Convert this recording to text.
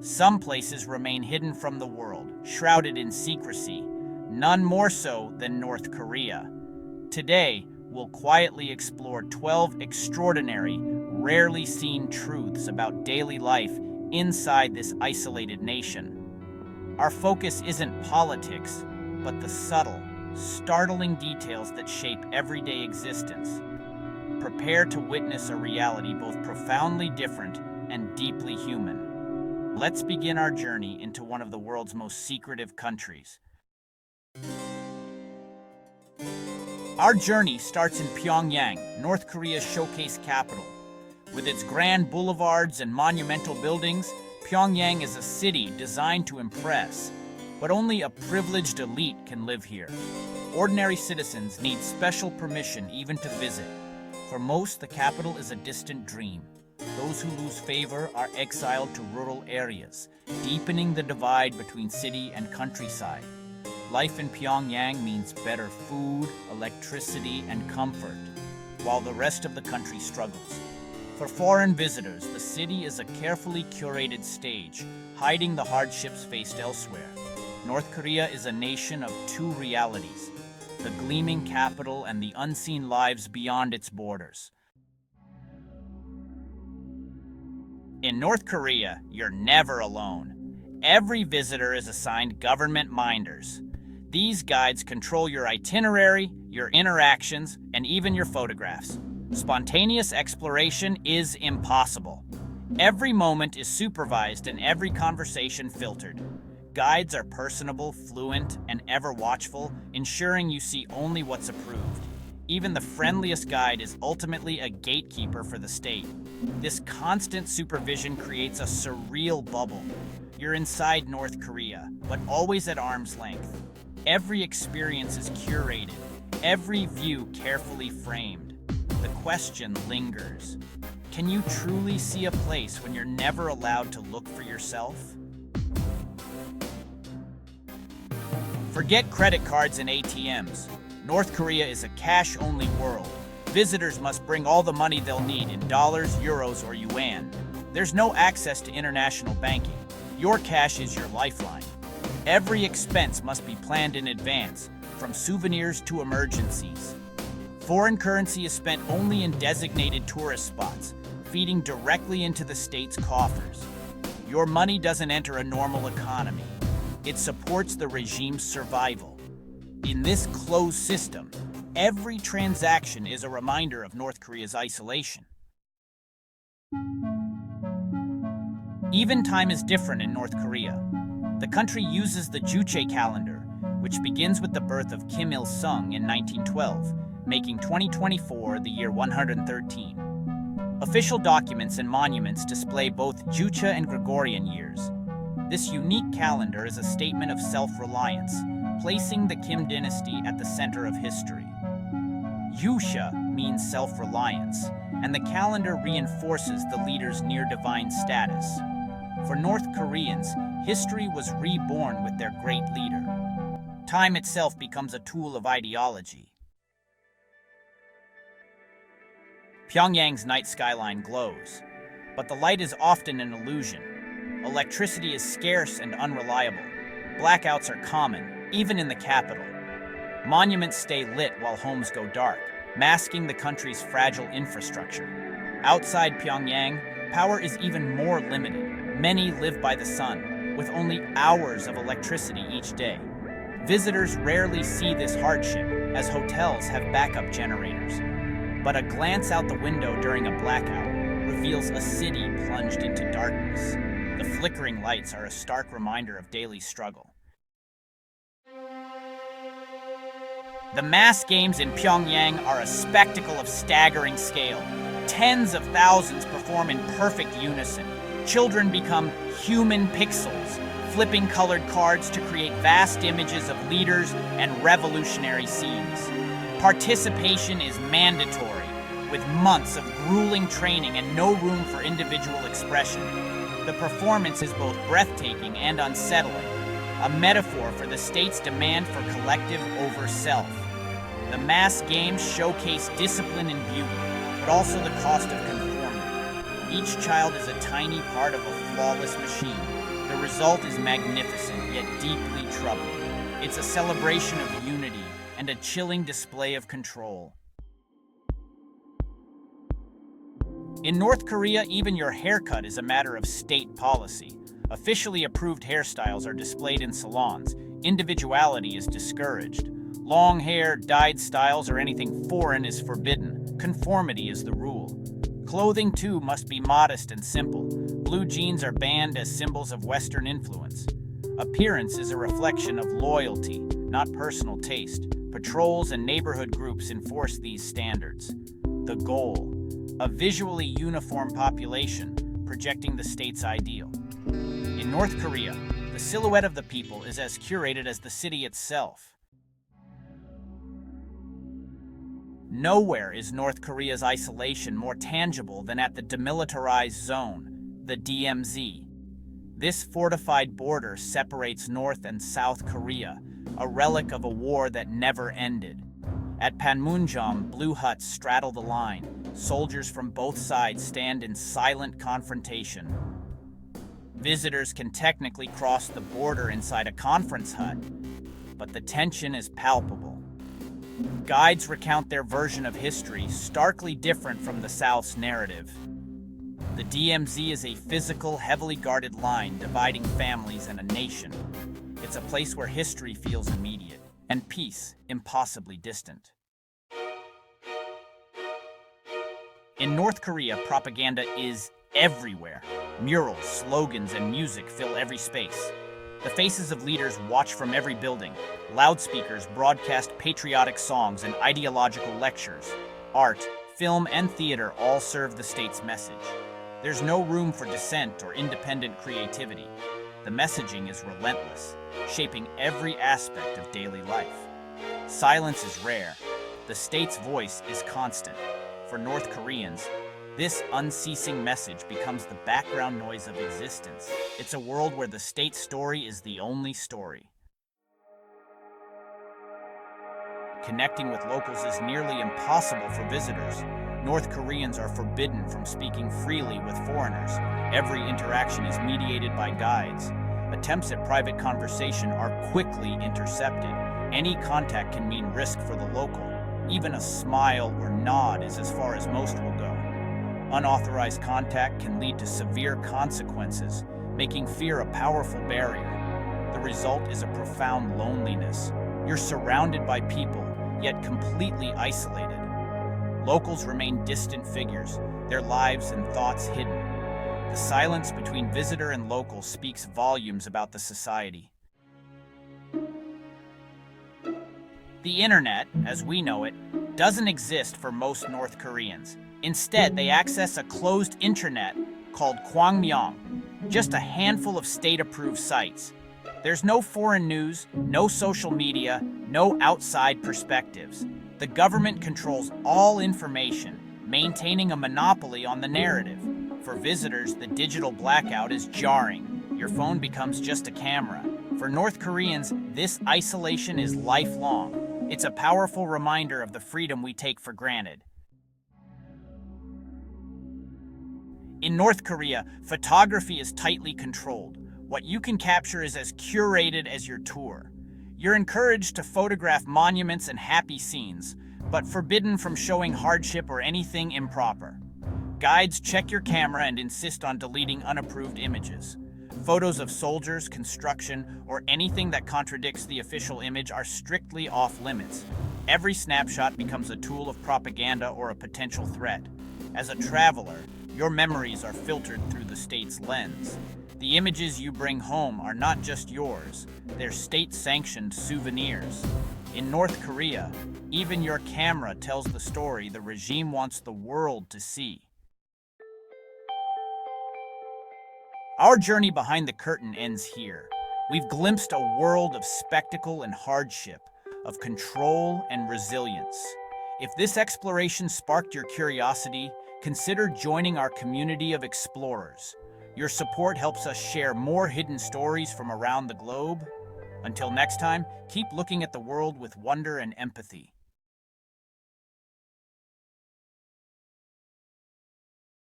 Some places remain hidden from the world, shrouded in secrecy, none more so than North Korea. Today, we'll quietly explore 12 extraordinary, rarely seen truths about daily life inside this isolated nation. Our focus isn't politics, but the subtle, startling details that shape everyday existence. Prepare to witness a reality both profoundly different and deeply human. Let's begin our journey into one of the world's most secretive countries. Our journey starts in Pyongyang, North Korea's showcase capital. With its grand boulevards and monumental buildings, Pyongyang is a city designed to impress, but only a privileged elite can live here. Ordinary citizens need special permission even to visit. For most, the capital is a distant dream. Those who lose favor are exiled to rural areas, deepening the divide between city and countryside. Life in Pyongyang means better food, electricity, and comfort, while the rest of the country struggles. For foreign visitors, the city is a carefully curated stage, hiding the hardships faced elsewhere. North Korea is a nation of two realities: the gleaming capital and the unseen lives beyond its borders. In North Korea, you're never alone. Every visitor is assigned government minders. These guides control your itinerary, your interactions, and even your photographs. Spontaneous exploration is impossible. Every moment is supervised and every conversation filtered. Guides are personable, fluent, and ever watchful, ensuring you see only what's approved. Even the friendliest guide is ultimately a gatekeeper for the state. This constant supervision creates a surreal bubble. You're inside North Korea, but always at arm's length. Every experience is curated, every view carefully framed. The question lingers: can you truly see a place when you're never allowed to look for yourself? Forget credit cards and ATMs. North Korea is a cash-only world. Visitors must bring all the money they'll need in dollars, euros, or yuan. There's no access to international banking. Your cash is your lifeline. Every expense must be planned in advance, from souvenirs to emergencies. Foreign currency is spent only in designated tourist spots, feeding directly into the state's coffers. Your money doesn't enter a normal economy. It supports the regime's survival. In this closed system, every transaction is a reminder of North Korea's isolation. Even time is different in North Korea. The country uses the Juche calendar, which begins with the birth of Kim Il-sung in 1912, making 2024 the year 113. Official documents and monuments display both Juche and Gregorian years. This unique calendar is a statement of self-reliance, placing the Kim dynasty at the center of history. Juche means self-reliance, and the calendar reinforces the leader's near-divine status. For North Koreans, history was reborn with their great leader. Time itself becomes a tool of ideology. Pyongyang's night skyline glows, but the light is often an illusion. Electricity is scarce and unreliable. Blackouts are common, even in the capital. Monuments stay lit while homes go dark, masking the country's fragile infrastructure. Outside Pyongyang, power is even more limited. Many live by the sun, with only hours of electricity each day. Visitors rarely see this hardship, as hotels have backup generators. But a glance out the window during a blackout reveals a city plunged into darkness. The flickering lights are a stark reminder of daily struggle. The mass games in Pyongyang are a spectacle of staggering scale. Tens of thousands perform in perfect unison. Children become human pixels, flipping colored cards to create vast images of leaders and revolutionary scenes. Participation is mandatory, with months of grueling training and no room for individual expression. The performance is both breathtaking and unsettling, a metaphor for the state's demand for collective over self. The mass games showcase discipline and beauty, but also the cost of conformity. Each child is a tiny part of a flawless machine, The result is magnificent, yet deeply troubling. It's a celebration of unity and a chilling display of control. In North Korea, even your haircut is a matter of state policy. Officially approved hairstyles are displayed in salons. Individuality is discouraged. Long hair, dyed styles, or anything foreign is forbidden. Conformity is the rule. Clothing, too, must be modest and simple. Blue jeans are banned as symbols of Western influence. Appearance is a reflection of loyalty, not personal taste. Patrols and neighborhood groups enforce these standards. The goal: a visually uniform population, projecting the state's ideal. In North Korea, the silhouette of the people is as curated as the city itself. Nowhere is North Korea's isolation more tangible than at the demilitarized zone, the DMZ. This fortified border separates North and South Korea, a relic of a war that never ended. At Panmunjom, blue huts straddle the line. Soldiers from both sides stand in silent confrontation. Visitors can technically cross the border inside a conference hut, but the tension is palpable. Guides recount their version of history, starkly different from the South's narrative. The DMZ is a physical, heavily guarded line dividing families and a nation. It's a place where history feels immediate, and peace impossibly distant. In North Korea, propaganda is everywhere. Murals, slogans, and music fill every space. The faces of leaders watch from every building. Loudspeakers broadcast patriotic songs and ideological lectures. Art, film, and theater all serve the state's message. There's no room for dissent or independent creativity. The messaging is relentless, shaping every aspect of daily life. Silence is rare. The state's voice is constant. For North Koreans, this unceasing message becomes the background noise of existence. It's a world where the state's story is the only story. Connecting with locals is nearly impossible for visitors. North Koreans are forbidden from speaking freely with foreigners. Every interaction is mediated by guides. Attempts at private conversation are quickly intercepted. Any contact can mean risk for the local. Even a smile or nod is as far as most will go. Unauthorized contact can lead to severe consequences, making fear a powerful barrier. The result is a profound loneliness. You're surrounded by people, yet completely isolated. Locals remain distant figures, their lives and thoughts hidden. The silence between visitor and local speaks volumes about the society. The internet, as we know it, doesn't exist for most North Koreans. Instead, they access a closed intranet called Kwangmyong, just a handful of state-approved sites. There's no foreign news, no social media, no outside perspectives. The government controls all information, maintaining a monopoly on the narrative. For visitors, the digital blackout is jarring. Your phone becomes just a camera. For North Koreans, this isolation is lifelong. It's a powerful reminder of the freedom we take for granted. In North Korea, photography is tightly controlled. What you can capture is as curated as your tour. You're encouraged to photograph monuments and happy scenes, but forbidden from showing hardship or anything improper. Guides check your camera and insist on deleting unapproved images. Photos of soldiers, construction, or anything that contradicts the official image are strictly off limits. Every snapshot becomes a tool of propaganda or a potential threat. As a traveler, your memories are filtered through the state's lens. The images you bring home are not just yours, they're state-sanctioned souvenirs. In North Korea, even your camera tells the story the regime wants the world to see. Our journey behind the curtain ends here. We've glimpsed a world of spectacle and hardship, of control and resilience. If this exploration sparked your curiosity, consider joining our community of explorers. Your support helps us share more hidden stories from around the globe. Until next time, keep looking at the world with wonder and empathy.